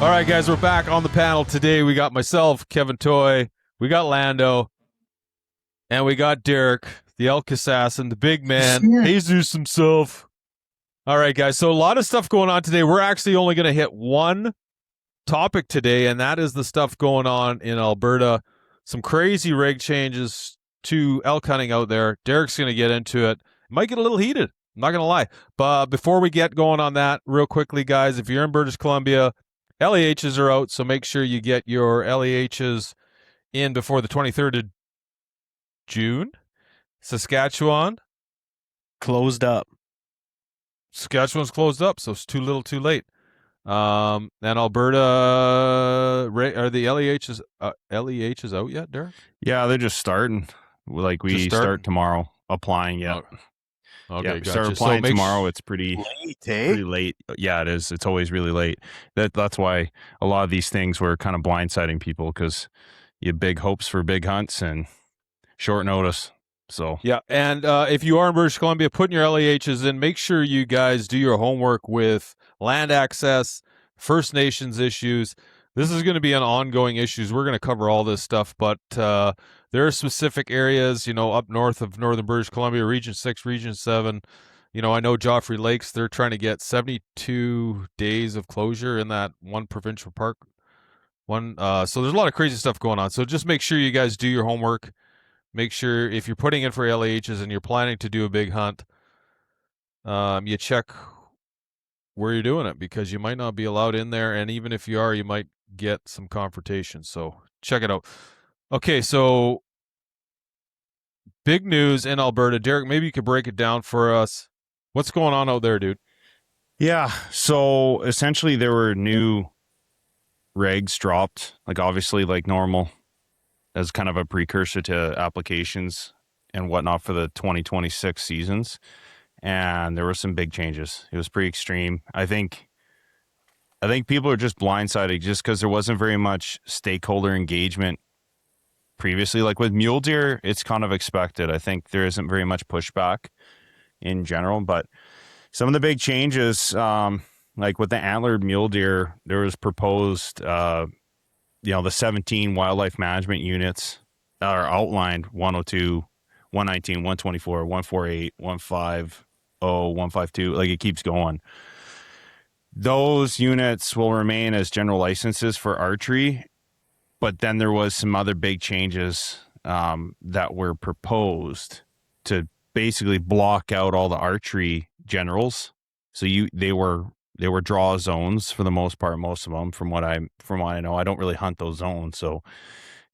All right, guys, we're back on the panel today. We got myself, Kevin Toy, we got Lando, and we got Derek, the elk assassin, the big man, Jesus himself. All right, guys, so a lot of stuff going on today. We're actually only going to hit one topic today, and that is the stuff going on in Alberta. Some crazy reg changes to elk hunting out there. Derek's going to get into it. It might get a little heated, I'm not going to lie. But before we get going on that, real quickly, guys, if you're in British Columbia, LEHs are out, so make sure you get your LEHs in before the 23rd of June. Saskatchewan closed up. Saskatchewan's closed up, so it's too little too late. And Alberta, are the LEHs out yet, Derek? Yeah, they're just starting. Like we start tomorrow applying. Yeah. Okay, yeah, gotcha. start applying so tomorrow. It's pretty late, pretty late. Yeah, it is. It's always really late. That's why a lot of these things were kind of blindsiding people, because you have big hopes for big hunts and short notice. So yeah, and if you are in British Columbia, putting your LEHs in, make sure you guys do your homework with land access, First Nations issues. This is going to be an ongoing issues. We're going to cover all this stuff, but there are specific areas, up north of northern British Columbia, Region 6, Region 7. I know Joffrey Lakes, they're trying to get 72 days of closure in that one provincial park. So there's a lot of crazy stuff going on. So just make sure you guys do your homework. Make sure if you're putting in for LEHs and you're planning to do a big hunt, you check where you're doing it, because you might not be allowed in there. And even if you are, you might get some confrontation. So check it out. Okay, so big news in Alberta. Derek, maybe you could break it down for us. What's going on out there, dude? yeah, so essentially there were new regs dropped, like obviously like normal, as kind of a precursor to applications and whatnot for the 2026 seasons. And there were some big changes. It was pretty extreme. I think people are just blindsided just because there wasn't very much stakeholder engagement previously. Like with mule deer, it's kind of expected. I think there isn't very much pushback in general, but some of the big changes, like with the antlered mule deer, there was proposed, the 17 wildlife management units are outlined: 102, 119, 124, 148, 150, 152, like it keeps going. Those units will remain as general licenses for archery, but then there was some other big changes that were proposed to basically block out all the archery generals. So they were draw zones for the most part, most of them, from what I know. I don't really hunt those zones, so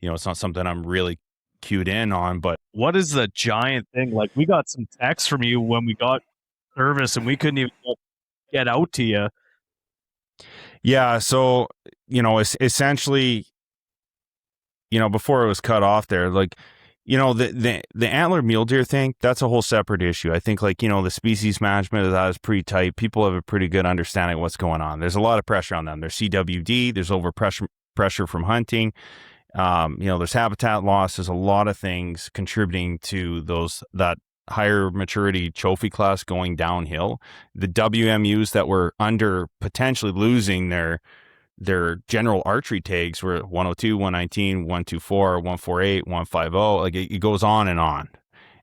it's not something I'm really cued in on. But what is the giant thing? Like, we got some texts from you when we got service and we couldn't even get out to you. Yeah, so essentially, before it was cut off there, like, the antler mule deer thing, that's a whole separate issue. I think, like, the species management of that is pretty tight. People have a pretty good understanding of what's going on. There's a lot of pressure on them. There's CWD, there's pressure from hunting. There's habitat loss. There's a lot of things contributing to that higher maturity trophy class going downhill. The WMUs that were under potentially losing their general archery tags were 102, 119, 124, 148, 150. Like it goes on.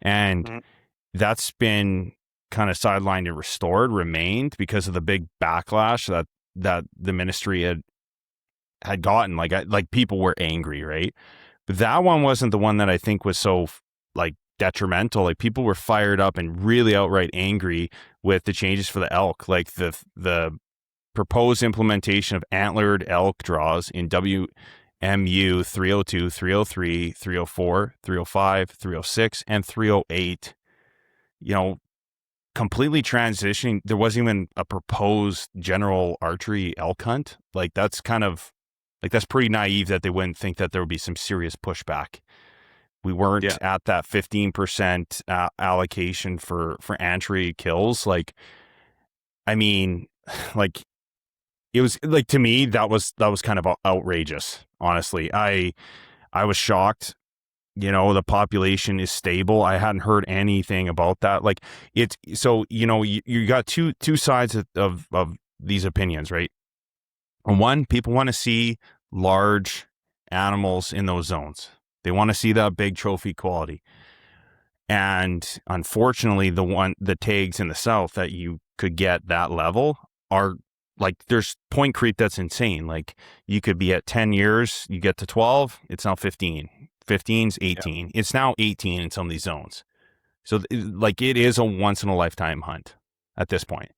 And that's been kind of sidelined and remained because of the big backlash that the ministry had gotten. Like people were angry, right? But that one wasn't the one that I think was so like detrimental. Like people were fired up and really outright angry with the changes for the elk, like the proposed implementation of antlered elk draws in WMU 302, 303, 304, 305, 306, and 308. Completely transitioning. There wasn't even a proposed general archery elk hunt. Like that's pretty naive that they wouldn't think that there would be some serious pushback. We weren't at that 15% allocation for entry kills. Like, I mean, like it was like, to me, that was kind of outrageous. Honestly, I was shocked. The population is stable. I hadn't heard anything about that. Like it's so, you got two sides of these opinions, right? And one, people want to see large animals in those zones. They want to see that big trophy quality. And unfortunately, the tags in the south that you could get that level are like, there's point creep that's insane. Like, you could be at 10 years, you get to 12, it's now 15. 15's 18. It's now 18 in some of these zones. So like, it is a once in a lifetime hunt at this point.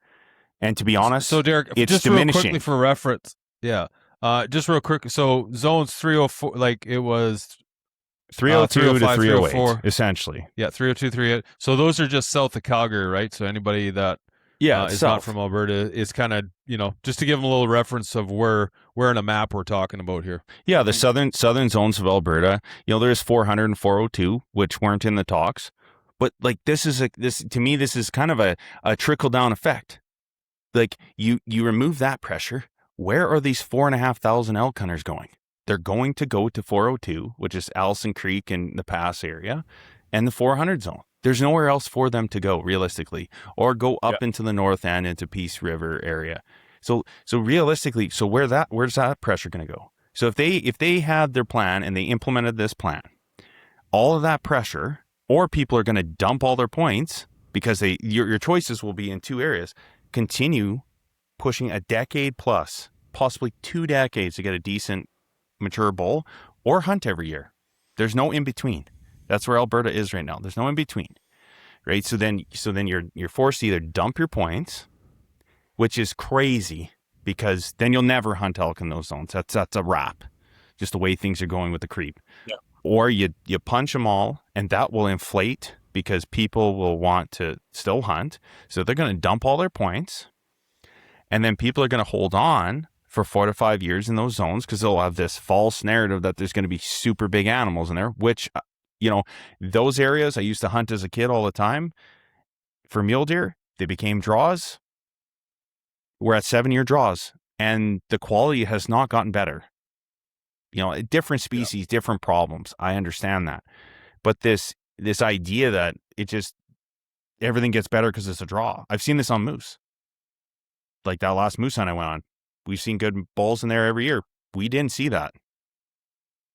And to be honest, so Derek, it's just diminishing. real quickly for reference, just real quick. So zones 304, like it was 302 to 308, 304. essentially. Yeah, 302, 308. So those are just south of Calgary, right? So anybody that is south. not from Alberta is kind of, just to give them a little reference of where in a map we're talking about here. Yeah, the southern zones of Alberta. There's 400 and 402, which weren't in the talks. But like, this to me, this is kind of a trickle down effect. Like, you remove that pressure. Where are these 4,500 elk hunters going? They're going to go to 402, which is Allison Creek and the Pass area, and the 400 zone. There's nowhere else for them to go, realistically, or go up into the north end into Peace River area. So realistically, where's that pressure going to go? So if they had their plan and they implemented this plan, all of that pressure, or people are going to dump all their points because your choices will be in two areas. Continue pushing a decade plus, possibly 2 decades to get a decent mature bull, or hunt every year. There's no in between. That's where Alberta is right now. There's no in between, right? So then you're forced to either dump your points, which is crazy, because then you'll never hunt elk in those zones. That's a wrap, just the way things are going with the creep. Yeah. Or you punch them all, and that will inflate because people will want to still hunt. So they're going to dump all their points, and then people are going to hold on for 4 to 5 years in those zones because they'll have this false narrative that there's going to be super big animals in there, which, those areas I used to hunt as a kid all the time for mule deer, they became draws. We're at 7-year draws, and the quality has not gotten better. Different species, different problems. I understand that. But this idea that everything gets better because it's a draw. I've seen this on moose. Like that last moose hunt I went on. We've seen good bulls in there every year. We didn't see that.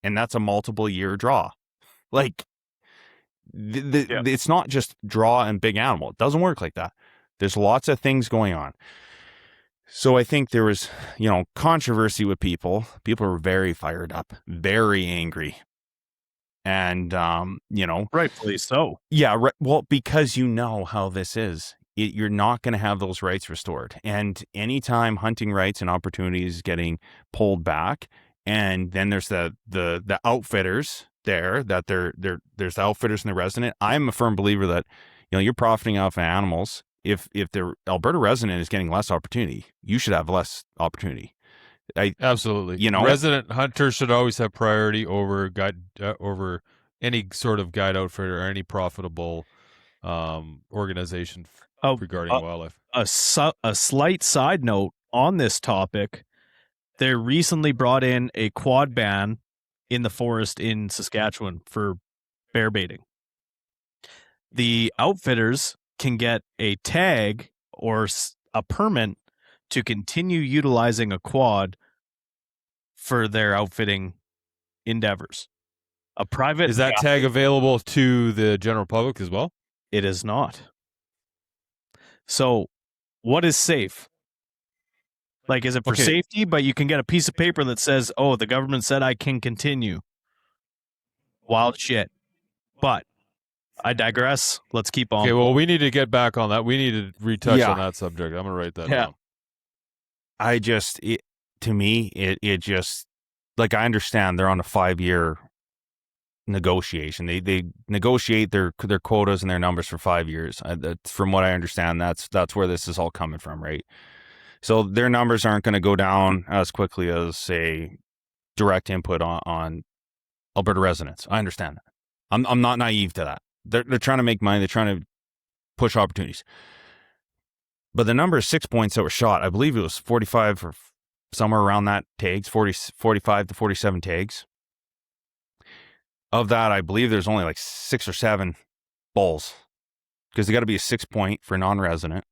And that's a multiple year draw. Like, it's not just draw and big animal. It doesn't work like that. There's lots of things going on. So I think there was, controversy with people. People were very fired up, very angry. And, rightfully so. Yeah. Right. Well, because how this is. You're not going to have those rights restored. And anytime hunting rights and opportunities getting pulled back, and then there's the outfitters there, that there's the outfitters and the resident. I'm a firm believer that, you're profiting off of animals. If the Alberta resident is getting less opportunity, you should have less opportunity. Absolutely. Resident hunters should always have priority over over any sort of guide outfitter or any profitable organization regarding wildlife. A slight side note on this topic: they recently brought in a quad ban in the forest in Saskatchewan for bear baiting. The outfitters can get a tag or a permit to continue utilizing a quad for their outfitting endeavors. A private is that tag available to the general public as well? It is not. So, what is safe? Like, is it for safety? But you can get a piece of paper that says, "Oh, the government said I can continue." Wild shit. But I digress. Let's keep on. Okay, well, we need to get back on that. We need to retouch on that subject. I'm gonna write that down. To me, it just, like, I understand they're on a 5-year negotiation. They negotiate their quotas and their numbers for 5 years. From what I understand, that's where this is all coming from, right? So their numbers aren't going to go down as quickly as, say, direct input on Alberta residents. I understand that. I'm not naive to that. They're trying to make money. They're trying to push opportunities. But the number of 6 points that were shot, I believe it was 45 or somewhere around that tags, 45 to 47 tags. Of that, I believe there's only like 6 or 7 bulls, because they got to be a 6 point for non-resident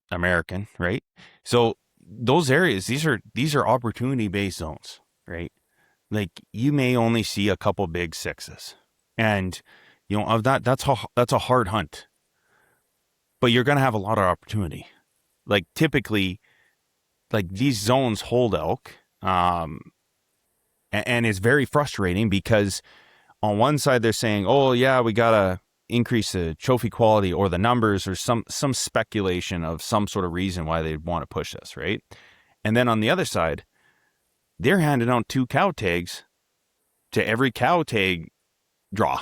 American, right? So those areas, these are opportunity based zones, right? Like you may only see a couple big sixes, and of that's a hard hunt, but you're gonna have a lot of opportunity. Like typically, like these zones hold elk, and it's very frustrating because on one side they're saying, oh yeah, we gotta increase the trophy quality or the numbers or some speculation of some sort of reason why they'd want to push this, right? And then on the other side, they're handing out 2 cow tags to every cow tag draw.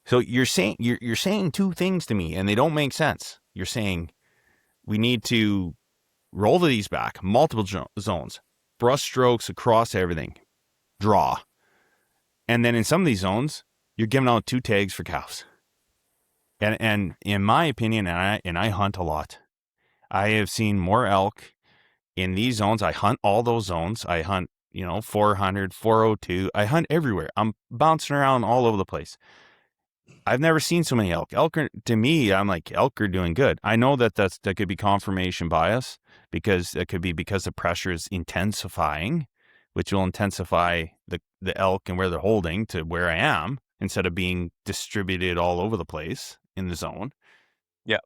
So you're saying two things to me and they don't make sense. You're saying we need to roll these back, multiple zones, brush strokes across everything, draw. And then in some of these zones, you're giving out 2 tags for cows. And in my opinion, and I hunt a lot, I have seen more elk in these zones. I hunt all those zones. I hunt, 400, 402. I hunt everywhere. I'm bouncing around all over the place. I've never seen so many elk. To me, I'm like, elk are doing good. I know that could be confirmation bias because it could be because the pressure is intensifying, which will intensify the elk and where they're holding to where I am instead of being distributed all over the place in the zone. Yeah.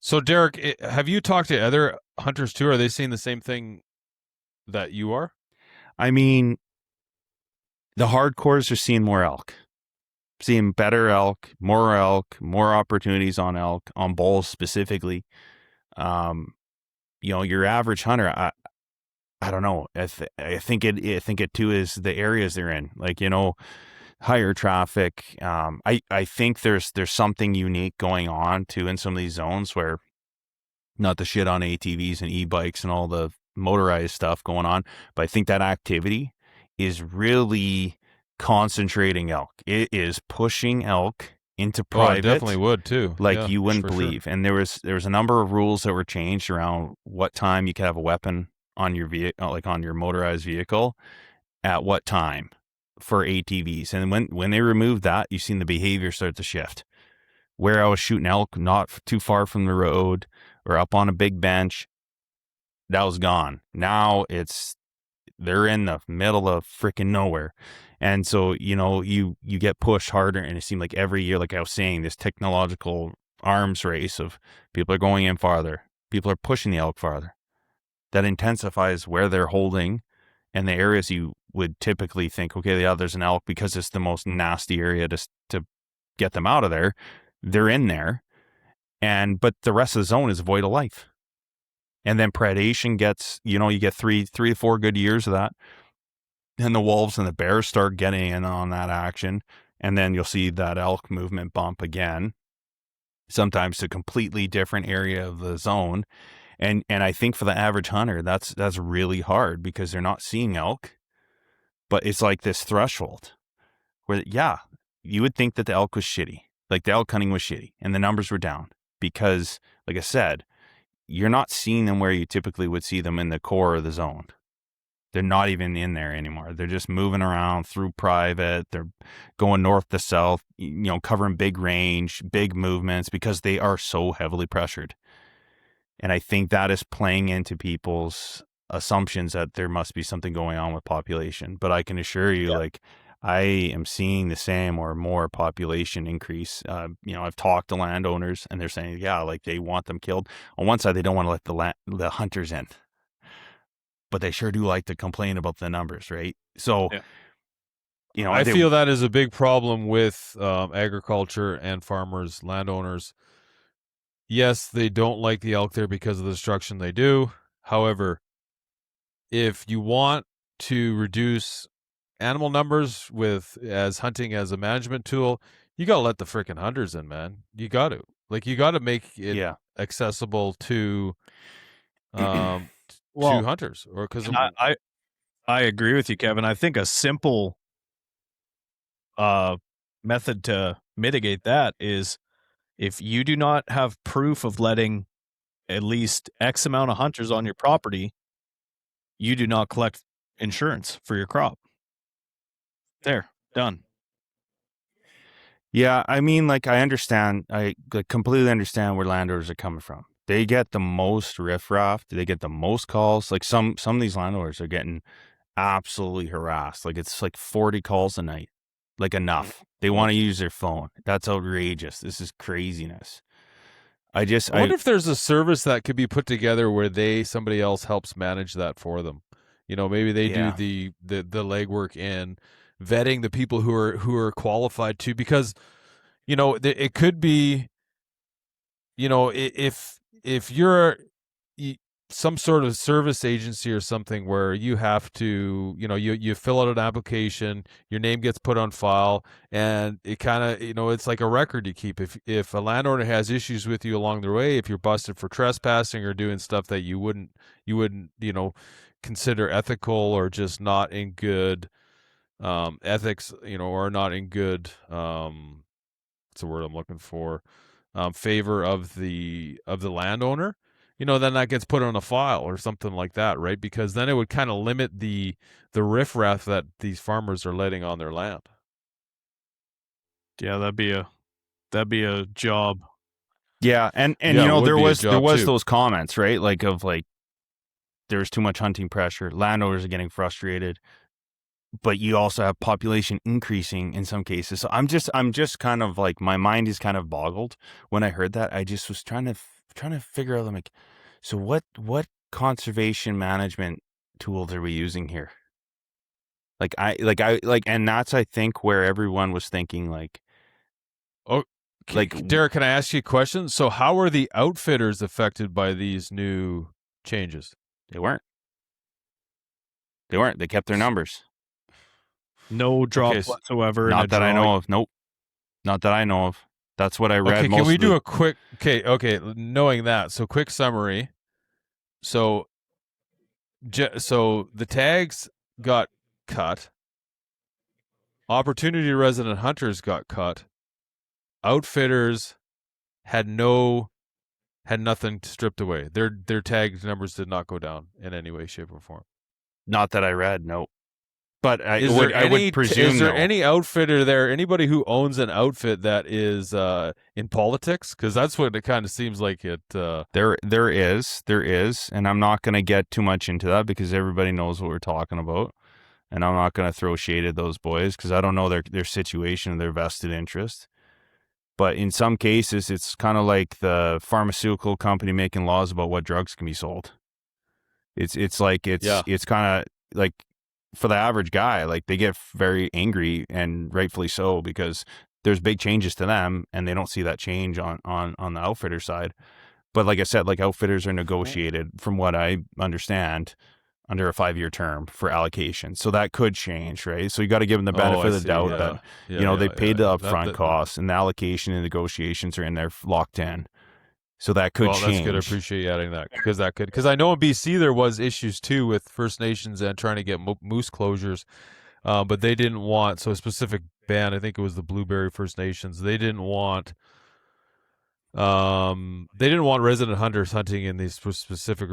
So, Derek, have you talked to other hunters too? Are they seeing the same thing that you are? I mean, the hardcores are seeing more elk, seeing better elk, more opportunities on elk, on bulls specifically. Your average hunter, I don't know. I think it too is the areas they're in. Like, higher traffic. I think there's something unique going on too in some of these zones where, not the shit on ATVs and e-bikes and all the motorized stuff going on, but I think that activity is really concentrating elk. It is pushing elk into private. Oh, it definitely would too. Like Yeah, you wouldn't believe. Sure. And there was a number of rules that were changed around what time you could have a weapon on your vehicle, like on your motorized vehicle, at what time for ATVs. And when they removed that, you've seen the behavior start to shift. Where I was shooting elk not too far from the road or up on a big bench, that was gone. Now they're in the middle of freaking nowhere. And so, you get pushed harder, and it seemed like every year, like I was saying, this technological arms race of people are going in farther. People are pushing the elk farther. That intensifies where they're holding and the areas you would typically think, okay, yeah, there's an elk because it's the most nasty area to get them out of there. They're in there. But the rest of the zone is void of life. And then predation gets, you get 3 to 4 good years of that. And the wolves and the bears start getting in on that action. And then you'll see that elk movement bump again, sometimes to a completely different area of the zone. And I think for the average hunter, that's really hard because they're not seeing elk, but it's like this threshold where, yeah, you would think that the elk was shitty, like the elk hunting was shitty and the numbers were down because, like I said, you're not seeing them where you typically would see them in the core of the zone. They're not even in there anymore. They're just moving around through private. They're going north to south, covering big range, big movements because they are so heavily pressured. And I think that is playing into people's assumptions that there must be something going on with population. But I can assure you, like, I am seeing the same or more population increase. I've talked to landowners and they're saying, yeah, like they want them killed. On one side, they don't want to let the hunters in, but they sure do like to complain about the numbers, right? So, I feel that is a big problem with agriculture and farmers, landowners. Yes, they don't like the elk there because of the destruction they do. However, if you want to reduce animal numbers as hunting as a management tool, you gotta let the freaking hunters in, man. You got to make it accessible to to hunters, or because I agree with you, Kevin. I think a simple method to mitigate that is if you do not have proof of letting at least X amount of hunters on your property, you do not collect insurance for your crop. There, done. Yeah, I mean, like I completely understand where landowners are coming from. They get the most riffraff. They get the most calls. Like some of these landowners are getting absolutely harassed. Like it's like 40 calls a night. Like enough. They want to use their phone. That's outrageous. This is craziness. I wonder if there's a service that could be put together where somebody else helps manage that for them. Maybe they do the legwork in vetting the people who are qualified to, because it could be, if you're some sort of service agency or something where you have to, you fill out an application, your name gets put on file, and it kind of, it's like a record you keep. If a landowner has issues with you along the way, if you're busted for trespassing or doing stuff that you wouldn't, consider ethical, or just not in good ethics, or not in good, what's the word I'm looking for, favor of the landowner, then that gets put on a file or something like that, right? Because then it would kind of limit the riffraff that these farmers are letting on their land. Yeah, that'd be a job. Yeah, and there was those comments, right? Like there's too much hunting pressure. Landowners are getting frustrated, but you also have population increasing in some cases. So I'm just kind of like, my mind is kind of boggled when I heard that. I just was trying to figure out, like, so what conservation management tools are we using here? And that's, I think, where everyone was thinking, like, oh, Derek, can I ask you a question? So how are the outfitters affected by these new changes? They weren't. They kept their numbers. No drop whatsoever. Not that I know of. Nope. Not that I know of. That's what I read. Okay, can we do a quick? Okay. Knowing that, so quick summary. So the tags got cut. Opportunity resident hunters got cut. Outfitters had nothing stripped away. Their tag numbers did not go down in any way, shape, or form. Not that I read. No. But I would presume. Is there any outfitter there? Anybody who owns an outfit that is in politics? Because that's what it kind of seems like. It there is, and I'm not going to get too much into that because everybody knows what we're talking about, and I'm not going to throw shade at those boys because I don't know their situation and their vested interest. But in some cases, it's kind of like the pharmaceutical company making laws about what drugs can be sold. It's kind of like, for the average guy, like, they get very angry, and rightfully so, because there's big changes to them and they don't see that change on the outfitter side. But like I said, like, outfitters are negotiated, from what I understand, under a 5-year term for allocation. So that could change, right? So you got to give them the benefit of the doubt that, they paid the upfront costs, and the allocation and negotiations are in there locked in. So that could change. That's good. I appreciate you adding that, because I know in BC there was issues too with First Nations and trying to get moose closures, but they didn't want, so a specific band, I think it was the Blueberry First Nations, they didn't want resident hunters hunting in these specific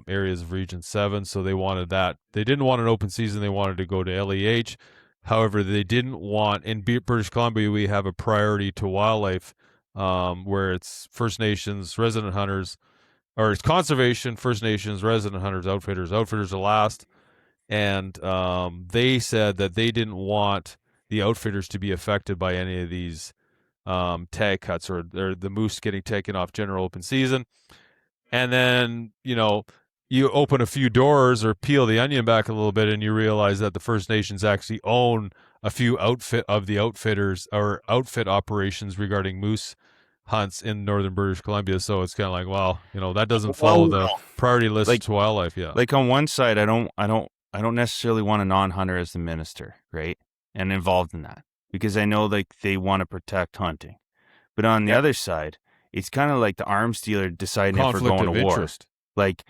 areas of Region 7, so they wanted that. They didn't want an open season. They wanted to go to LEH. However, they didn't want, in British Columbia, we have a priority to wildlife, where it's First Nations, resident hunters, or it's conservation, First Nations, resident hunters, outfitters. Outfitters are last. And they said that they didn't want the outfitters to be affected by any of these tag cuts, or the moose getting taken off general open season. And then, you open a few doors or peel the onion back a little bit, and you realize that the First Nations actually own a few outfitters or outfit operations regarding moose hunts in northern British Columbia. So it's kind of like, well, that doesn't follow the priority list to wildlife. Yeah. Like, on one side, I don't necessarily want a non-hunter as the minister, right? And involved in that, because I know, like, they want to protect hunting. But on the other side, it's kind of like the arms dealer deciding if we're going to war. Like,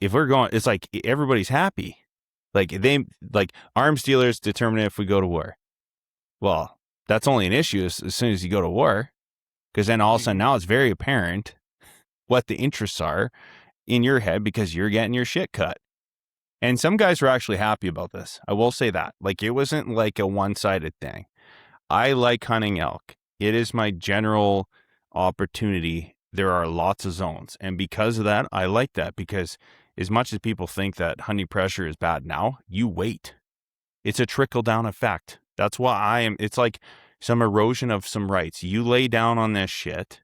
if we're going, it's like everybody's happy. Like, arms dealers determine if we go to war. Well, that's only an issue as soon as you go to war, because then all of a sudden now it's very apparent what the interests are in your head, because you're getting your shit cut. And some guys were actually happy about this. I will say that. Like, it wasn't like a one-sided thing. I like hunting elk. It is my general opportunity there are lots of zones. And because of that, I like that, because as much as people think that hunting pressure is bad now, you wait. It's a trickle-down effect. That's why it's like some erosion of some rights. You lay down on this shit,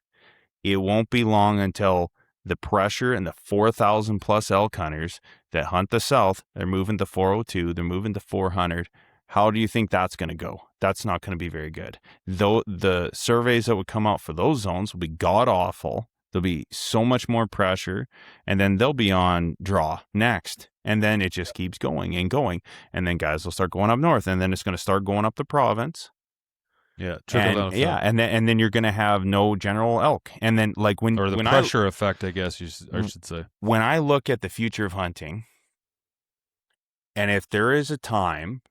it won't be long until the pressure and the 4,000 plus elk hunters that hunt the south, they're moving to 402, they're moving to 400. How do you think that's going to go? That's not going to be very good. Though the surveys that would come out for those zones will be god awful. There'll be so much more pressure, and then they'll be on draw next. And then it just keeps going and going. And then guys will start going up north, and then it's going to start going up the province. Yeah, trickle down effect. Yeah, and then you're going to have no general elk. And then like when pressure effect, I guess I should say. When I look at the future of hunting, and if there is a time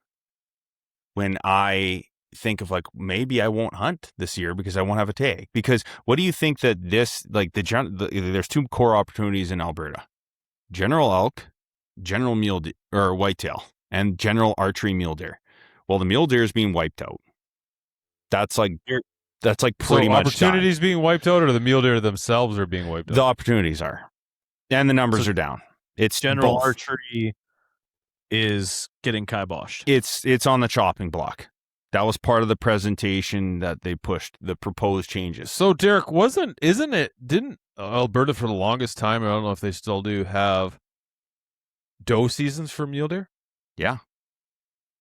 when I think of like, maybe I won't hunt this year because I won't have a tag. Because what do you think that this, like there's two core opportunities in Alberta: general elk, general mule or whitetail, and general archery mule deer. Well, the mule deer is being wiped out. That's like pretty much opportunities done. being wiped out, or the mule deer themselves are being wiped out. The opportunities are, and the numbers are down. It's general both. Archery is getting kiboshed. It's on the chopping block. That was part of the presentation that they pushed, the proposed changes. So Derek, didn't Alberta for the longest time, I don't know if they still do, have doe seasons for mule deer? Yeah.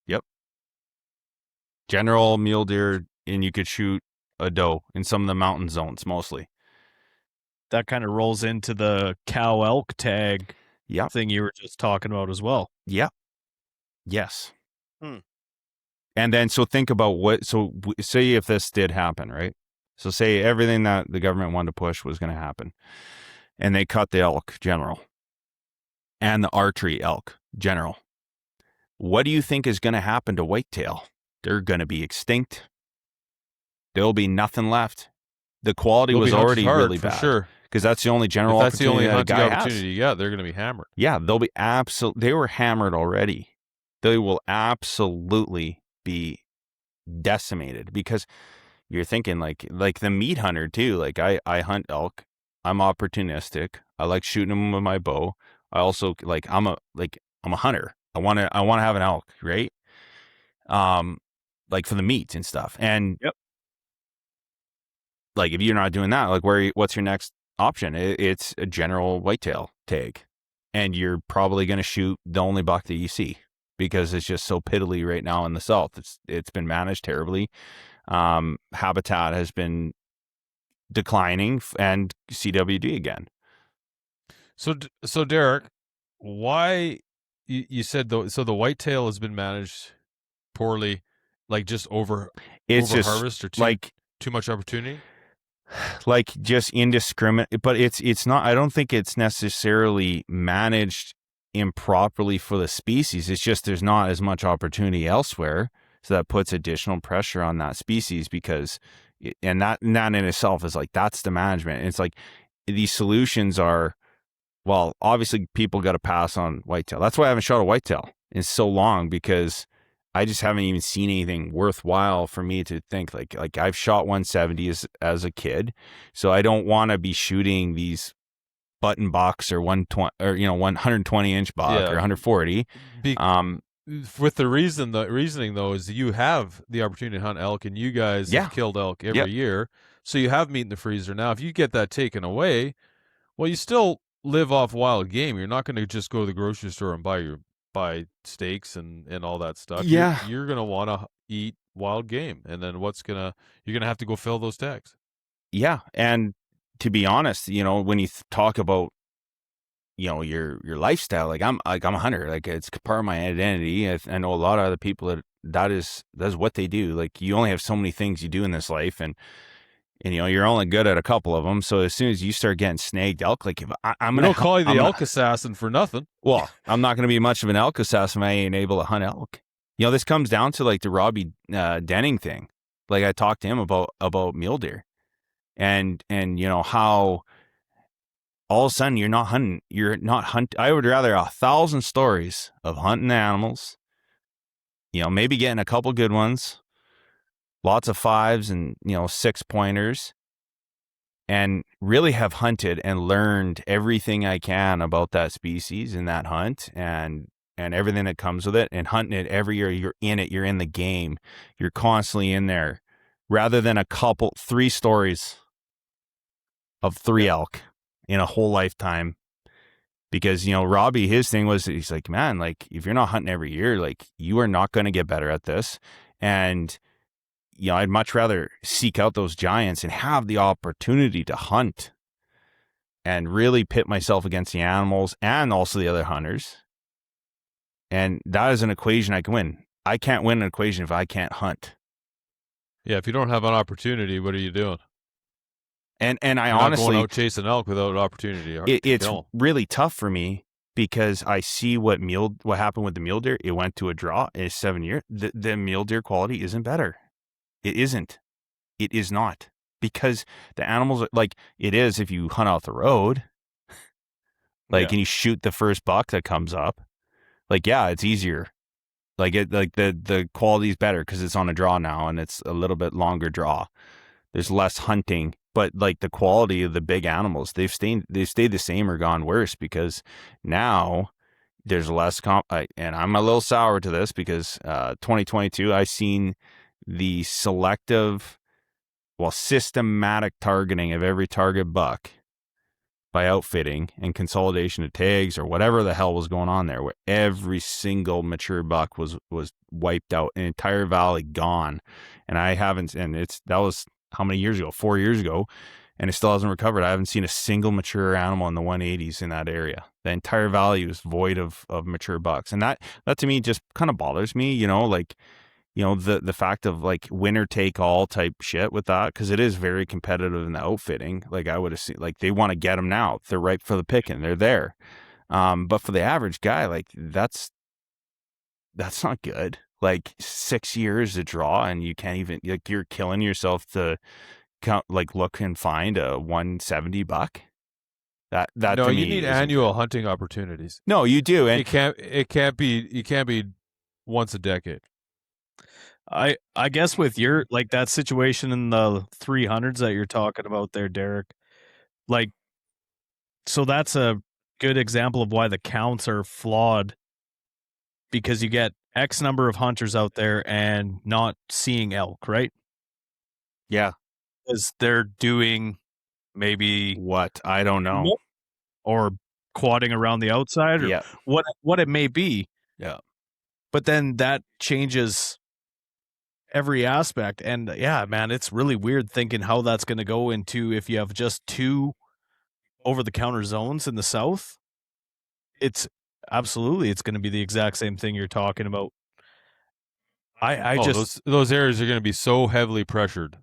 Yep. General mule deer, and you could shoot a doe in some of the mountain zones mostly. That kind of rolls into the cow elk tag thing you were just talking about as well. Yeah. Yes. And then, so think about say if this did happen, right? So say everything that the government wanted to push was going to happen, and they cut the elk general and the archery elk general. What do you think is going to happen to whitetail? They're going to be extinct. There'll be nothing left. The quality was already really bad. Sure. Because that's the only general opportunity. That's the only hunting opportunity. Yeah, they're going to be hammered. Yeah, they'll be they were hammered already. They will absolutely be decimated, because you're thinking like the meat hunter too. Like I hunt elk. I'm opportunistic. I like shooting them with my bow. I also I'm a hunter. I want to have an elk, right? Like for the meat and stuff. And like if you're not doing that, like what's your next option? It's a general whitetail tag, and you're probably going to shoot the only buck that you see, because it's just so piddly right now in the south. It's been managed terribly. Habitat has been declining, and CWD again. So Derek, why you said so the whitetail has been managed poorly, like just over harvest, or too much opportunity? Like just indiscriminate, but it's not. I don't think it's necessarily managed improperly for the species. It's just there's not as much opportunity elsewhere, so that puts additional pressure on that species, because that in itself is like, that's the management. And it's like these solutions are, well, obviously people got to pass on whitetail. That's why I haven't shot a whitetail in so long, because I just haven't even seen anything worthwhile for me to think like I've shot 170 as a kid, so I don't want to be shooting these button bucks or 120 or 120 inch buck or 140. With the reasoning though is you have the opportunity to hunt elk, and you guys have killed elk every year, so you have meat in the freezer. Now, if you get that taken away, well, you still live off wild game. You're not going to just go to the grocery store and buy steaks and all that stuff. Yeah, you're going to want to eat wild game, and then you're going to have to go fill those tags. Yeah, and to be honest, when you talk about your lifestyle, like I'm a hunter, like it's part of my identity. I know a lot of other people that's what they do. Like you only have so many things you do in this life, and you're only good at a couple of them. So as soon as you start getting snagged elk, like I'm gonna call you the elk assassin for nothing. Well, I'm not gonna be much of an elk assassin if I ain't able to hunt elk. This comes down to like the Robbie Denning thing. Like I talked to him about mule deer, and how all of a sudden you're not hunting. I would rather 1,000 stories of hunting animals, maybe getting a couple good ones, lots of 5s and 6 pointers, and really have hunted and learned everything I can about that species and that hunt and everything that comes with it, and hunting it every year. You're in it. You're in the game. You're constantly in there, rather than 3 stories of 3 elk in a whole lifetime. Because, Robbie, his thing was, he's like, man, like, if you're not hunting every year, like, you are not going to get better at this. And, I'd much rather seek out those giants and have the opportunity to hunt and really pit myself against the animals and also the other hunters. And that is an equation I can win. I can't win an equation if I can't hunt. Yeah, if you don't have an opportunity, what are you doing? And I You're honestly, not going out chasing elk without an opportunity. It's really tough for me because I see what happened with the mule deer. It went to a draw in 7 years. The mule deer quality isn't better. It isn't. It is not, because the animals are like, it is if you hunt off the road, and you shoot the first buck that comes up. Like, yeah, it's easier. The quality is better because it's on a draw now and it's a little bit longer draw. There's less hunting, but like the quality of the big animals, they've stayed the same or gone worse, because now there's less and I'm a little sour to this because 2022 I seen the systematic targeting of every target buck by outfitting and consolidation of tags or whatever the hell was going on there, where every single mature buck was wiped out, an entire valley gone. And that was how many years ago? 4 years ago, and it still hasn't recovered. I haven't seen a single mature animal in the 180s in that area. The entire valley was void of mature bucks. And that to me just kind of bothers me, the fact of like winner take all type shit with that, because it is very competitive in the outfitting. Like, I would assume, like, they want to get them now. They're ripe for the picking. They're there. But for the average guy, like, that's not good. Like, 6 years to draw, and you can't even, like, you're killing yourself to look and find a 170 buck. That no, to me, you need annual hunting opportunities. No, you do, and you can't be once a decade. I guess with your, like, that situation in the 300s that you're talking about there, Derek, like, so that's a good example of why the counts are flawed, because you get X number of hunters out there and not seeing elk, right? Yeah. Because they're doing maybe what? I don't know. Or quadding around the outside, or what it may be. Yeah. But then that changes every aspect. And yeah, man, it's really weird thinking how that's going to go into if you have just 2 over-the-counter zones in the South. It's absolutely, it's going to be the exact same thing you're talking about. Those areas are going to be so heavily pressured.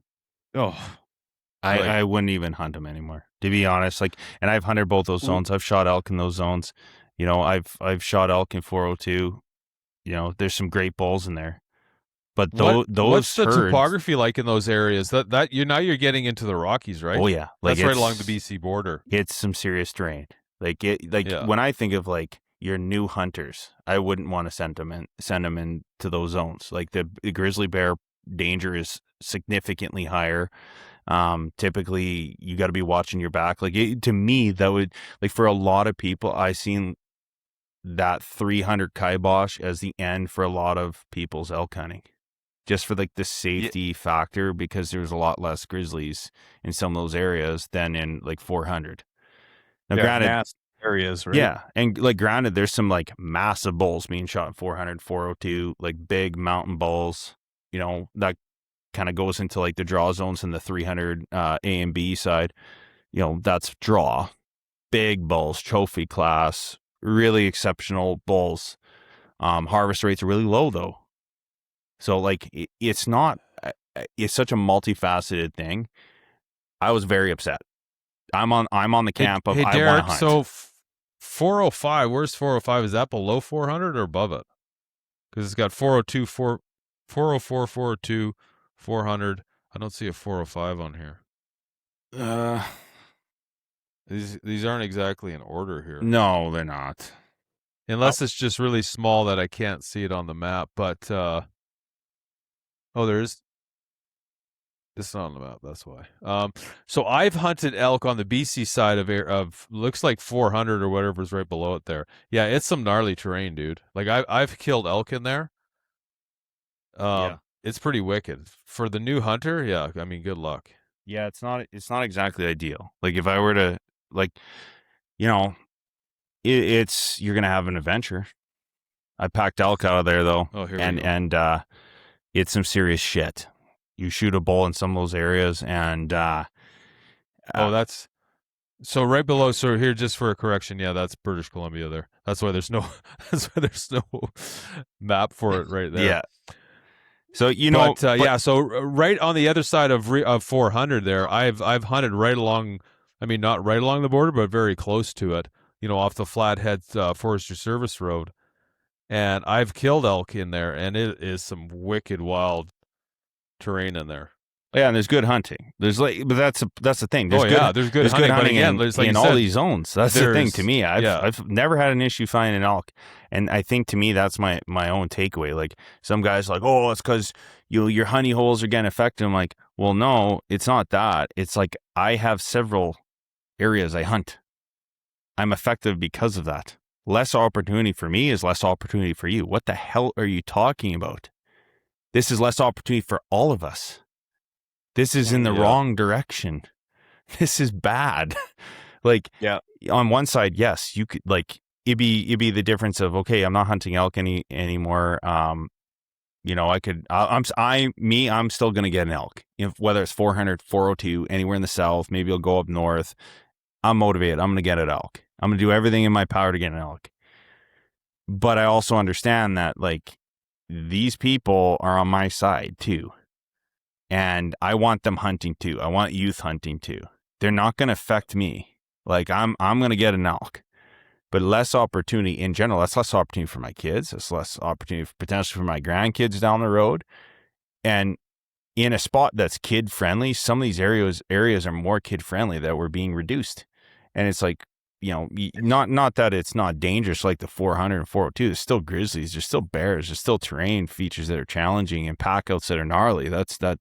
I wouldn't even hunt them anymore, to be honest. Like, and I've hunted both those zones. I've shot elk in those zones. I've shot elk in 402. There's some great bulls in there. But what's the topography like in those areas? That you're getting into the Rockies, right? Oh yeah, that's right along the BC border. It's some serious terrain. When I think of like your new hunters, I wouldn't want to send them into those zones. Like the grizzly bear danger is significantly higher. Typically you got to be watching your back. Like, to me, that would, like, for a lot of people, I seen that 300 kibosh as the end for a lot of people's elk hunting, just for like the safety factor, because there's a lot less grizzlies in some of those areas than in like 400. Now, granted, areas, right? Yeah, and like, granted, there's some like massive bulls being shot in 400, 402, like big mountain bulls. That kind of goes into like the draw zones in the 300 A and B side. That's draw, big bulls, trophy class, really exceptional bulls. Harvest rates are really low though, so like it's not. It's such a multifaceted thing. I was very upset. I'm on the camp of, Derek, I want to hunt. So 405, where's 405? Is that below 400 or above it? Because it's got 402, 404, 402, 400. I don't see a 405 on here. These aren't exactly in order here. No, they're not. Unless it's just really small that I can't see it on the map. But there is. It's not on the map. That's why. So I've hunted elk on the BC side of looks like 400 or whatever's right below it there. Yeah, it's some gnarly terrain, dude. Like I've killed elk in there. Yeah. It's pretty wicked for the new hunter. Yeah, I mean, good luck. Yeah, it's not exactly ideal. Like if I were to like, you know, it's you're gonna have an adventure. I packed elk out of there though, Oh, here we and go. it's some serious shit. You shoot a bull in some of those areas, and Oh, that's so right below. So here, just for a correction, yeah, that's British Columbia there. That's why there's no that's why there's no map for it right there. yeah. So you know, But yeah, so right on the other side of 400 there, I've hunted right along. I mean, not right along the border, but very close to it. You know, off the Flathead Forestry Service Road, and I've killed elk in there, and it is some wicked wild terrain in there. yeah, and there's good hunting. There's but that's the thing. There's There's good hunting, but again, in, like in you all said, these zones. That's the thing to me. yeah. I've never had an issue finding an elk, and I think to me that's my own takeaway. Like some guys are like, oh, it's because your honey holes are getting affected. I'm like, well, no, it's not that. It's like I have several areas I hunt. I'm effective because of that. Less opportunity for me is less opportunity for you. What the hell are you talking about? This is less opportunity for all of us. This is in the wrong direction. This is bad. Like, Yeah. on one side, yes, you could like it'd be the difference of okay, I'm not hunting elk anymore. You know, I'm still gonna get an elk. Whether it's 400, 402, anywhere in the south, maybe I'll go up north. I'm motivated. I'm gonna get an elk. I'm gonna do everything in my power to get an elk. But I also understand that like these people are on my side too. And I want them hunting too. I want youth hunting too. They're not going to affect me. Like I'm going to get an elk, but less opportunity in general. That's less opportunity for my kids. That's less opportunity potentially for my grandkids down the road. And in a spot that's kid friendly, some of these areas are more kid friendly that were being reduced. And it's like, you know, not that it's not dangerous like the 400 and 402. There's still grizzlies. There's still bears. There's still terrain features that are challenging and packouts that are gnarly. That's not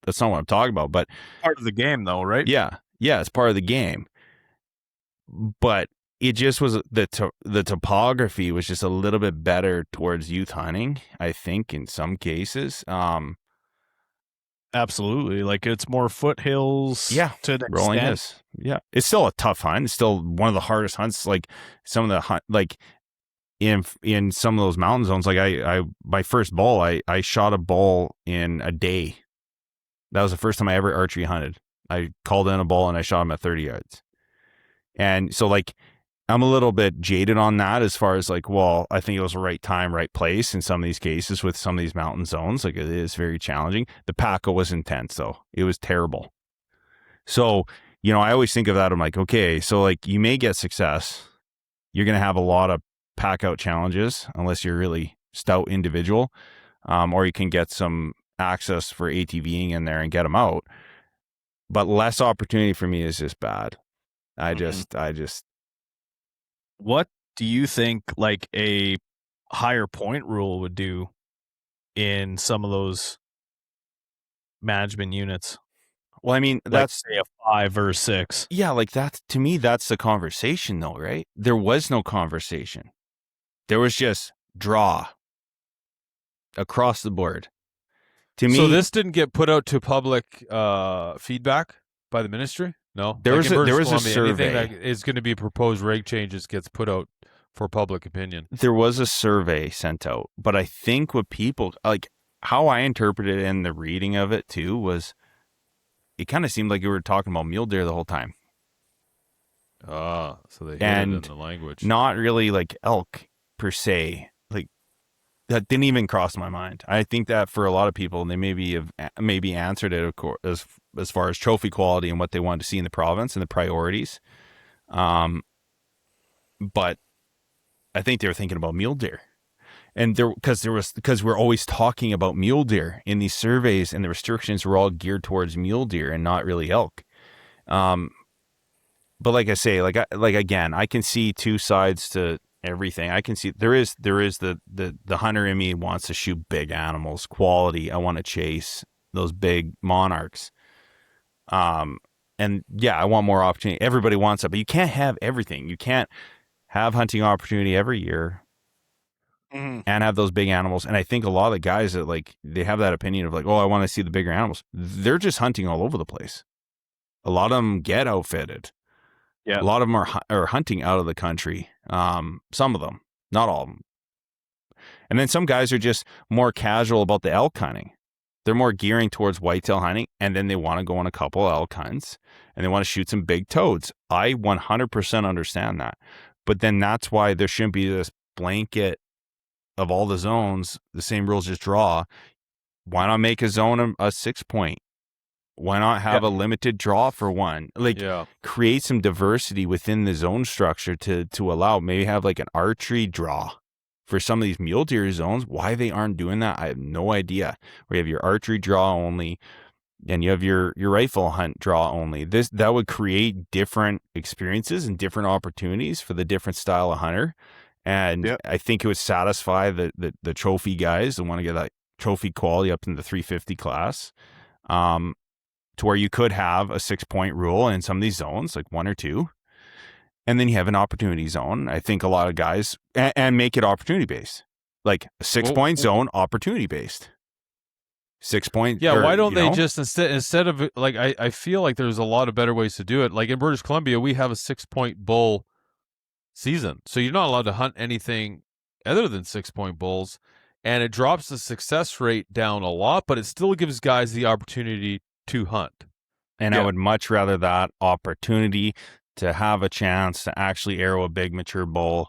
what I'm talking about. But Part of the game, though, right? yeah, it's part of the game. But it just was the topography was just a little bit better towards youth hunting. I think in some cases. Absolutely. Like it's more foothills. Yeah, To an rolling extent. hills. Yeah, it's still a tough hunt. It's still one of the hardest hunts. Like some of the hunt, like in some of those mountain zones. Like I my first bull, I shot a bull in a day. That was the first time I ever archery hunted. I called in a bull and I shot him at 30 yards. And so like I'm a little bit jaded on that as far as like, well, I think it was the right time, right place in some of these cases with some of these mountain zones. Like it is very challenging. The Paco was intense though. It was terrible. So, you know, I always think of that. I'm like, okay, so like you may get success. You're going to have a lot of pack out challenges unless you're a really stout individual. Or you can get some access for ATVing in there and get them out. But less opportunity for me is just bad. I just What do you think like a higher point rule would do in some of those management units? well, I mean, Like that's say a 5 or 6. yeah, like that's to me, that's the conversation though, right? There was no conversation. There was just draw across the board. To me, So this didn't get put out to public feedback by the ministry? No. There was in a- British there was a Columbia, survey. Anything that is going to be proposed reg changes gets put out for public opinion. there was a survey sent out, but I think what people like how I interpreted it in the reading of it too was it kind of seemed like you were talking about mule deer the whole time. So they hid And it in the language. Not really like elk per se. Like that didn't even cross my mind. I think that for a lot of people, they maybe answered it, of course, as far as trophy quality and what they wanted to see in the province and the priorities. But I think they were thinking about mule deer, and because we're always talking about mule deer in these surveys, and the restrictions were all geared towards mule deer and not really elk. But like I say, like again, I can see two sides to everything. I can see there is the hunter in me wants to shoot big animals, quality. I want to chase. those big monarchs. And yeah, I want more opportunity. Everybody wants it, but you can't have everything. You can't have hunting opportunity every year Mhm. and have those big animals. And I think a lot of the guys that like, they have that opinion of like, oh, I want to see the bigger animals. They're just hunting all over the place. A lot of them get outfitted. Yeah. A lot of them are hunting out of the country. Some of them, not all of them. And then some guys are just more casual about the elk hunting. They're more gearing towards whitetail hunting, and then they want to go on a couple of elk hunts, and they want to shoot some big toads. I 100% understand that. But then that's why there shouldn't be this blanket of all the zones, the same rules, just draw. Why not make a zone a 6-point? Why not have a limited draw for one? Like, create some diversity within the zone structure to allow, maybe have like an archery draw for some of these mule deer zones. Why they aren't doing that, I have no idea. Where you have your archery draw only, and you have your rifle hunt draw only. That would create different experiences and different opportunities for the different style of hunter. And I think it would satisfy the trophy guys that want to get that trophy quality up in the 350 class. To where you could have a 6-point rule in some of these zones, like 1 or 2. And then you have an opportunity zone. I think a lot of guys, and make it opportunity based, like a 6-point zone, opportunity based. 6 point. Yeah. Why don't they just instead of like, I feel like there's a lot of better ways to do it. Like in British Columbia, we have a 6-point bull season. So you're not allowed to hunt anything other than 6-point bulls. And it drops the success rate down a lot, but it still gives guys the opportunity to hunt. And I would much rather that opportunity to have a chance to actually arrow a big mature bull.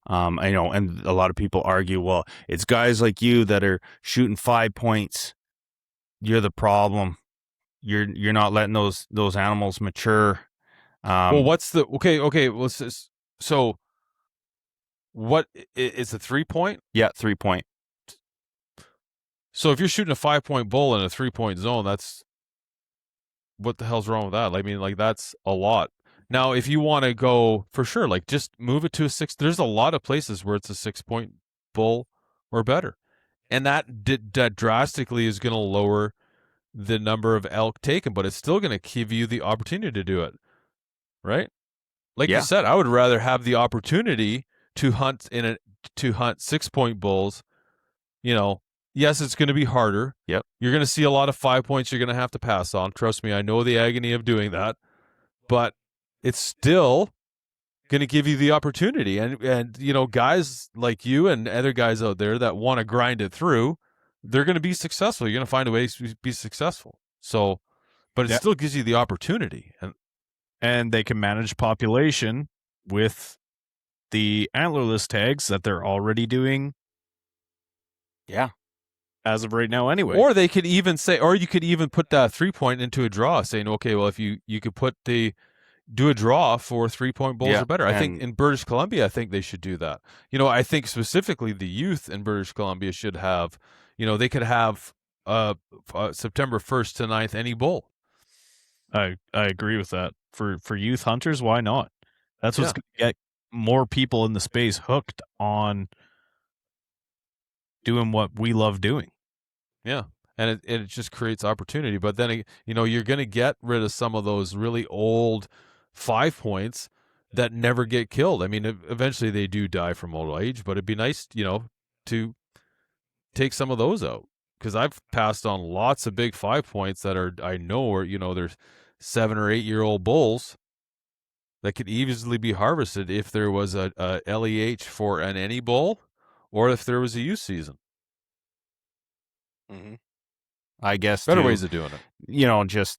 I know, and a lot of people argue, well, it's guys like you that are shooting 5 points. You're the problem. You're not letting those animals mature. Well, what's the okay? Well, so what is a 3-point? Yeah, 3-point. So if you're shooting a 5-point bull in a 3-point zone, that's what the hell's wrong with that? I mean, like that's a lot. Now, if you want to go for sure, like just move it to a 6. There's a lot of places where it's a 6-point bull or better, and that drastically is going to lower the number of elk taken, but it's still going to give you the opportunity to do it, right? Like you said, I would rather have the opportunity to hunt 6-point bulls. You know, yes, it's going to be harder. Yep. You're going to see a lot of 5 points you're going to have to pass on. Trust me, I know the agony of doing that, but it's still going to give you the opportunity. And you know, guys like you and other guys out there that want to grind it through, they're going to be successful. You're going to find a way to be successful. So, but it still gives you the opportunity. And they can manage population with the antlerless tags that they're already doing. Yeah. As of right now, anyway. Or they could even say, or you could even put that 3-point into a draw, saying, okay, well, if you could do a draw for 3-point bulls or better. I think in British Columbia, I think they should do that. You know, I think specifically the youth in British Columbia should have, you know, they could have September 1st to 9th any bull. I agree with that. For youth hunters, why not? That's what's going to get more people in the space hooked on doing what we love doing. Yeah. And it just creates opportunity. But then, you know, you're going to get rid of some of those really old 5 points that never get killed. I mean, eventually they do die from old age, but it'd be nice, you know, to take some of those out. Because I've passed on lots of big 5 points that I know are, you know, there's 7 or 8 year old bulls that could easily be harvested if there was a LEH for any bull or if there was a youth season. Mm-hmm. I guess better ways of doing it. You know, just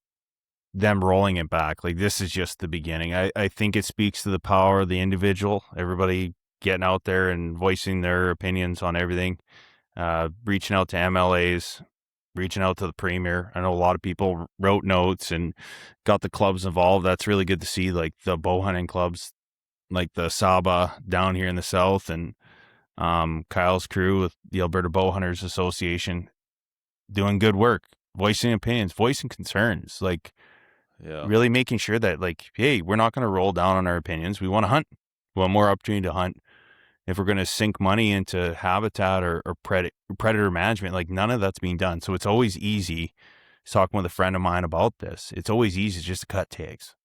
them rolling it back. Like, this is just the beginning. I think it speaks to the power of the individual. Everybody getting out there and voicing their opinions on everything. Reaching out to MLAs, reaching out to the premier. I know a lot of people wrote notes and got the clubs involved. That's really good to see, like the bow hunting clubs, like the Saba down here in the south, and Kyle's crew with the Alberta Bow Hunters Association doing good work, voicing opinions, voicing concerns, like really making sure that, like, hey, we're not going to roll down on our opinions. We want to hunt. We want more opportunity to hunt. If we're going to sink money into habitat or predator management, like, none of that's being done. So it's always easy was talking with a friend of mine about this. It's always easy just to cut tags.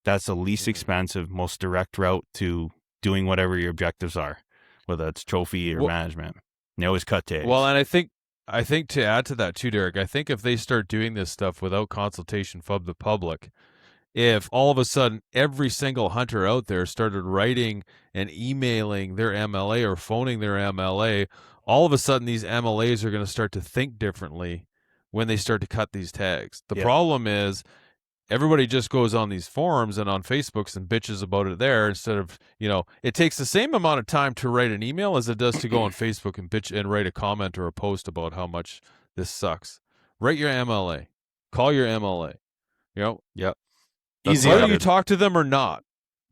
That's the least expensive, most direct route to doing whatever your objectives are, whether it's trophy or management. They always cut tags. Well, and I think to add to that too, Derek, I think if they start doing this stuff without consultation from the public, if all of a sudden every single hunter out there started writing and emailing their MLA or phoning their MLA, all of a sudden these MLAs are going to start to think differently when they start to cut these tags. The problem is everybody just goes on these forums and on Facebooks and bitches about it there instead of, it takes the same amount of time to write an email as it does to go on Facebook and bitch and write a comment or a post about how much this sucks. Write your MLA. Call your MLA. Yep. Easy. Whether you talk to them or not,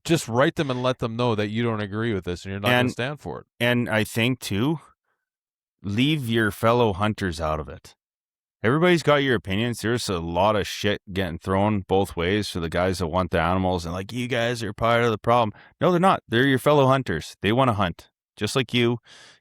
just write them and let them know that you don't agree with this and you're not going to stand for it. And I think, too, leave your fellow hunters out of it. Everybody's got your opinions. There's a lot of shit getting thrown both ways for the guys that want the animals and like, you guys are part of the problem. No, they're not. They're your fellow hunters. They want to hunt just like you.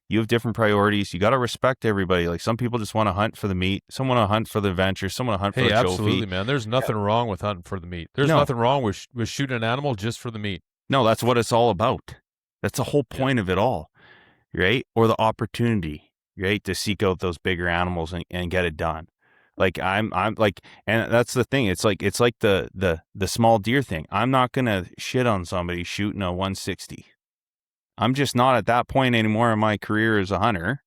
You have different priorities. You got to respect everybody. Like some people just want to hunt for the meat. Some want to hunt for the adventure. Some want to hunt for the trophy. Absolutely, man. There's nothing wrong with hunting for the meat. There's nothing wrong with shooting an animal just for the meat. No, that's what it's all about. That's the whole point of it all, right? Or the opportunity, right, to seek out those bigger animals and get it done. Like I'm like, and that's the thing. It's like the small deer thing. I'm not gonna shit on somebody shooting a 160. I'm just not at that point anymore in my career as a hunter.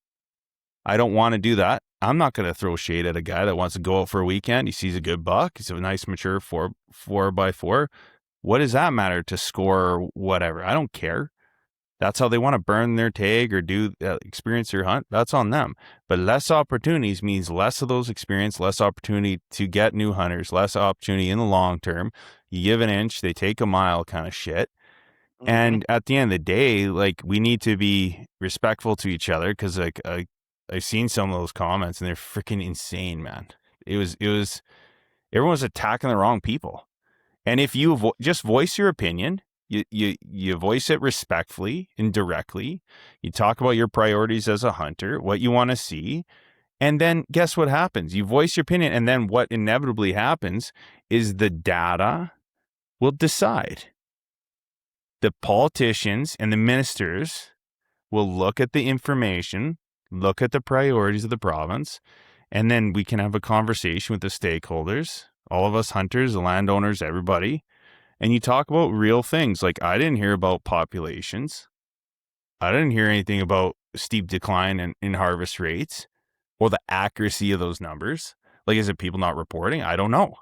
I don't want to do that. I'm not gonna throw shade at a guy that wants to go out for a weekend. He sees a good buck. He's a nice mature 4x4. What does that matter to score or whatever? I don't care. That's how they want to burn their tag or do experience their hunt. That's on them. But less opportunities means less of those experience, less opportunity to get new hunters, less opportunity in the long term. You give an inch, they take a mile kind of shit. Mm-hmm. And at the end of the day, like we need to be respectful to each other because like I've seen some of those comments and they're freaking insane, man. It was everyone was attacking the wrong people. And if you just voice your opinion, You voice it respectfully and directly. You talk about your priorities as a hunter, what you want to see. And then guess what happens? You voice your opinion. And then what inevitably happens is the data will decide. The politicians and the ministers will look at the information, look at the priorities of the province, and then we can have a conversation with the stakeholders, all of us hunters, the landowners, everybody. And you talk about real things. Like I didn't hear about populations. I didn't hear anything about steep decline in harvest rates or the accuracy of those numbers. Like, is it people not reporting? I don't know.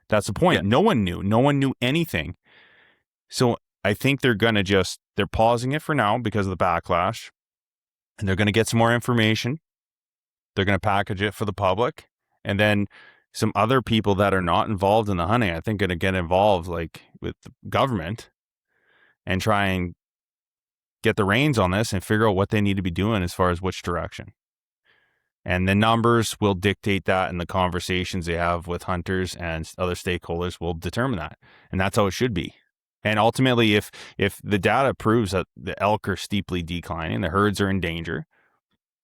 That's the point. Yeah. No one knew. No one knew anything. So I think they're pausing it for now because of the backlash. And they're going to get some more information. They're going to package it for the public. And then some other people that are not involved in the hunting, I think, going to get involved, like with the government, and try and get the reins on this and figure out what they need to be doing as far as which direction. And the numbers will dictate that, and the conversations they have with hunters and other stakeholders will determine that. And that's how it should be. And ultimately, if the data proves that the elk are steeply declining, the herds are in danger,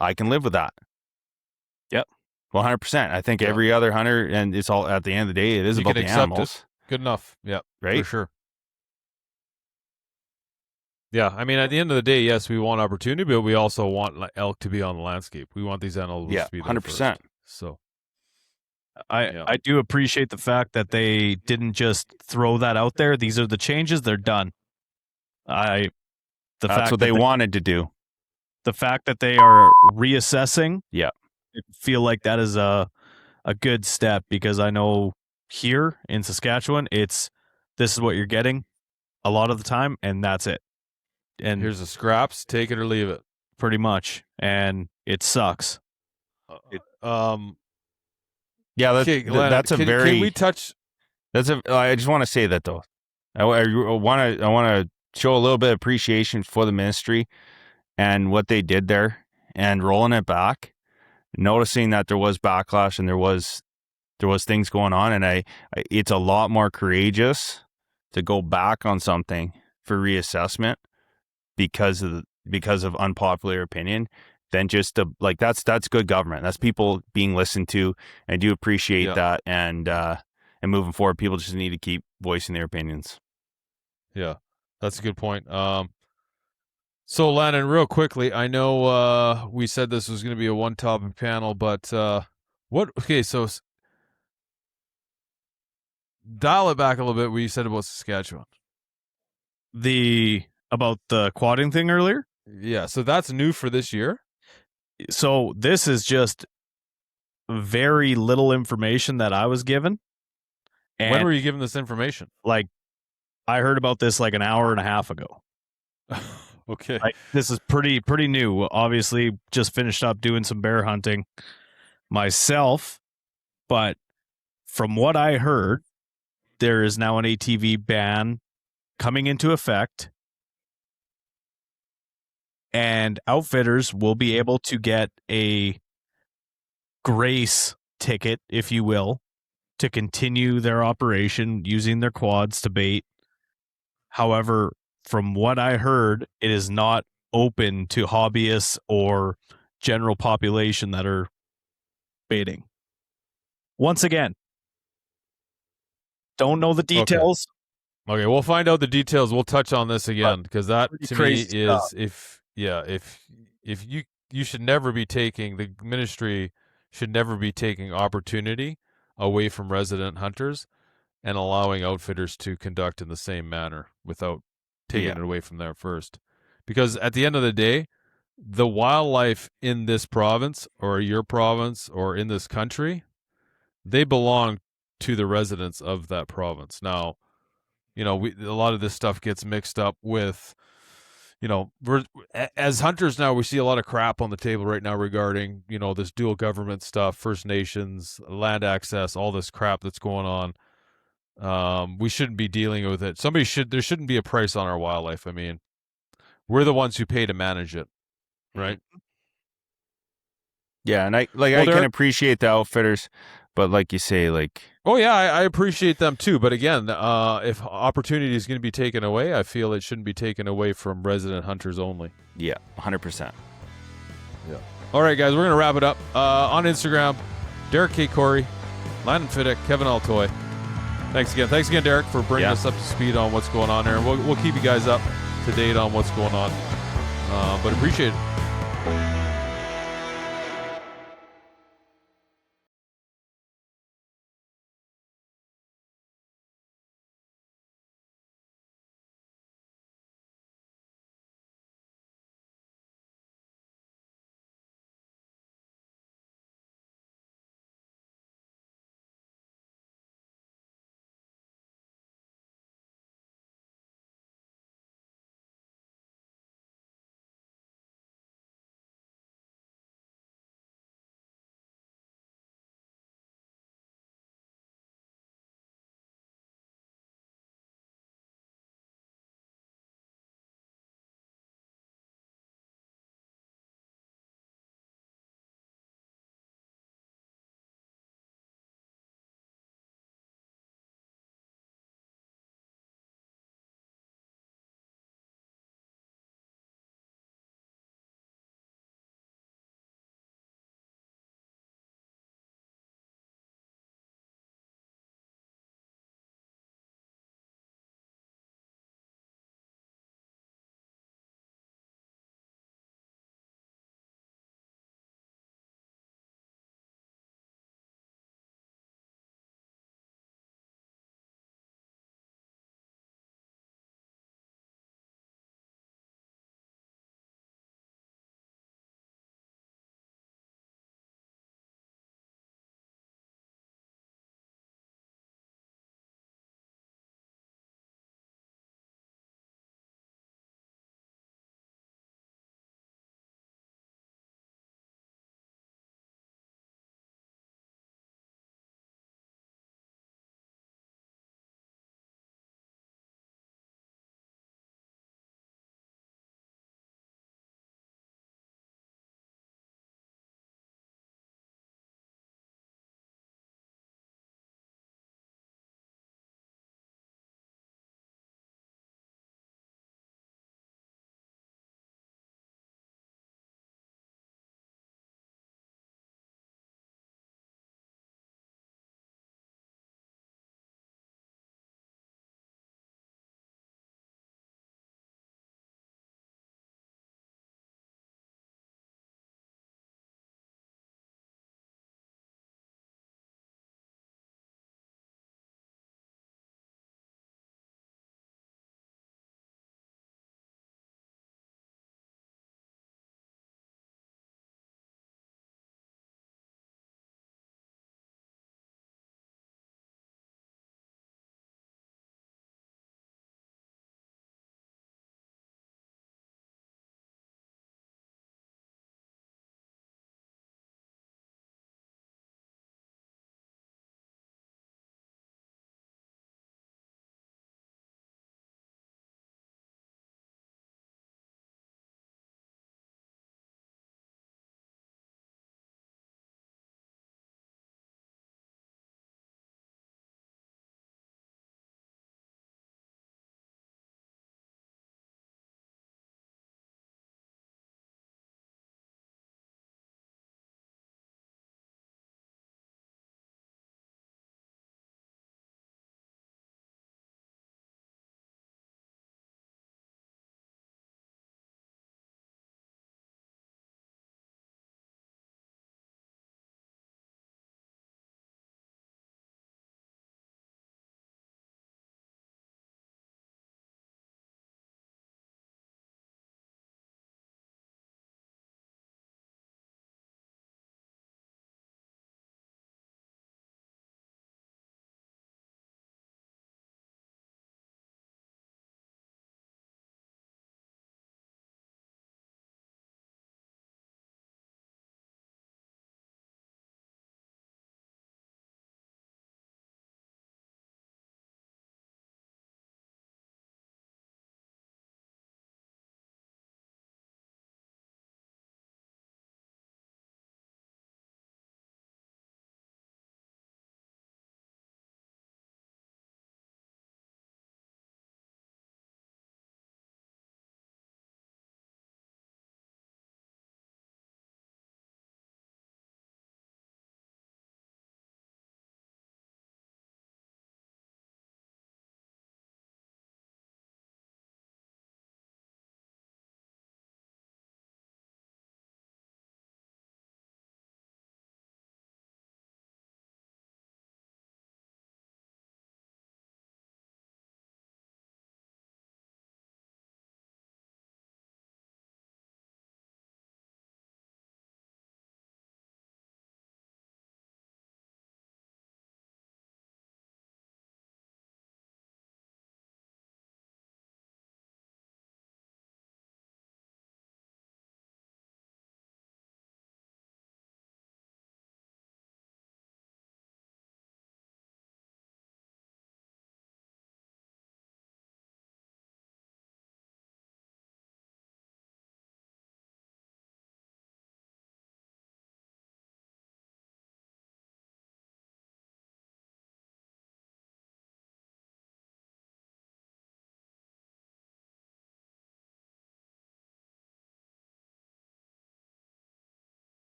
I can live with that. Yep. 100%. I think every other hunter, and it's all at the end of the day, it is about the animals. It. Good enough. Yeah. Right. For sure. Yeah. I mean, at the end of the day, yes, we want opportunity, but we also want elk to be on the landscape. We want these animals to be there 100%. First. So I do appreciate the fact that they didn't just throw that out there. These are the changes. They're done. That's what they wanted to do. The fact that they are reassessing. Yeah. I feel like that is a good step because I know here in Saskatchewan, this is what you're getting a lot of the time, and that's it. And here's the scraps, take it or leave it. Pretty much. And it sucks. Yeah, that's a very. Can we touch? I just want to say that though. I want to show a little bit of appreciation for the ministry and what they did there and rolling it back. Noticing that there was backlash and there was things going on, and it's a lot more courageous to go back on something for reassessment because of unpopular opinion then just to, like, that's good government. That's people being listened to. And I do appreciate that. And moving forward, people just need to keep voicing their opinions. Yeah, that's a good point. So Landon, real quickly, I know we said this was going to be a one-topic panel, but what? Okay, so dial it back a little bit. What you said about Saskatchewan. About the quadding thing earlier. Yeah, so that's new for this year. So this is just very little information that I was given. And when were you given this information? Like, I heard about this like an hour and a half ago. Okay. This is pretty new. Obviously, just finished up doing some bear hunting myself, but from what I heard, there is now an ATV ban coming into effect, and outfitters will be able to get a grace ticket, if you will, to continue their operation using their quads to bait. However, from what I heard, it is not open to hobbyists or general population that are baiting. Once again, don't know the details. Okay, we'll find out the details. We'll touch on this again because that to me is stuff. if you should never be taking, the ministry should never be taking opportunity away from resident hunters and allowing outfitters to conduct in the same manner without taking it away from there first. Because at the end of the day, the wildlife in this province or your province or in this country, they belong to the residents of that province. Now, a lot of this stuff gets mixed up with, we're as hunters now, we see a lot of crap on the table right now regarding, this dual government stuff, First Nations, land access, all this crap that's going on. We shouldn't be dealing with it. There shouldn't be a price on our wildlife. I mean, we're the ones who pay to manage it, right? Yeah, and I can appreciate the outfitters, but like you say, oh yeah, I appreciate them too. But again, if opportunity is going to be taken away, I feel it shouldn't be taken away from resident hunters only. Yeah, 100%. Yeah. All right, guys, we're going to wrap it up. On Instagram, Derek K. Corey, Landon Fiddick, Kevin Altoy. Thanks again, Derek, for bringing us up to speed on what's going on there. And we'll keep you guys up to date on what's going on. But appreciate it.